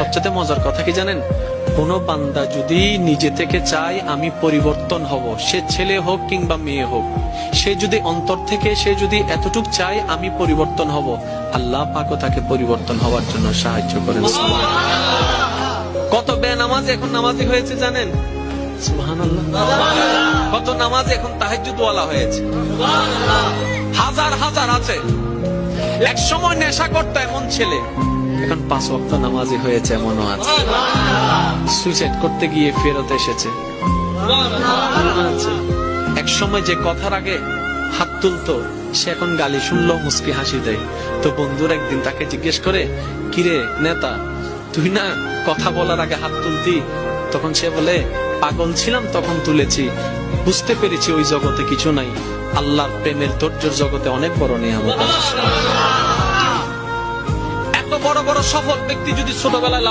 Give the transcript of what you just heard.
সবচেয়ে মজার কথা কি জানেন, কোন বান্দা যদি নিজে থেকে চায় আমি পরিবর্তন হব, সে ছেলে হোক কিংবা মেয়ে হোক, সে যদি অন্তর থেকে সে যদি এতটুক চায় আমি পরিবর্তন হব, আল্লাহ পাকও তাকে পরিবর্তন হওয়ার জন্য সাহায্য করেন। কত বেনামাজ এখন নামাজি হয়েছে জানেন? সুবহানাল্লাহ। কত নামাজ এখন তাহাজ্জুদ ওয়ালা হয়েছে, হাজার হাজার আছে। এক সময় নেশা করতো এমন ছেলে, এখন 5 ওয়াক্ত নামাজি হয়েছে এমনও আছে। সুইসাইড করতে গিয়ে ফেরত এসেছে। এক সময় যে কথার আগে হাত তুলতো, সে এখন গালি শুনলো মুস্কি হাসি দেয়। তো বন্ধুর একদিন তাকে জিজ্ঞেস করে, কিরে নেতা, তুই না কথা বলার আগে হাত তুলতি? তখন সে বলে, পাগল ছিলাম তখন তুলেছি, বুঝতে পেরেছি ওই জগতে কিছু নাই, আল্লাহর প্রেমের ধৈর্যের জগতে অনেক বড় নিয়ামত আছে। এত বড় বড় সফল ব্যক্তি যদি ছোটবেলায়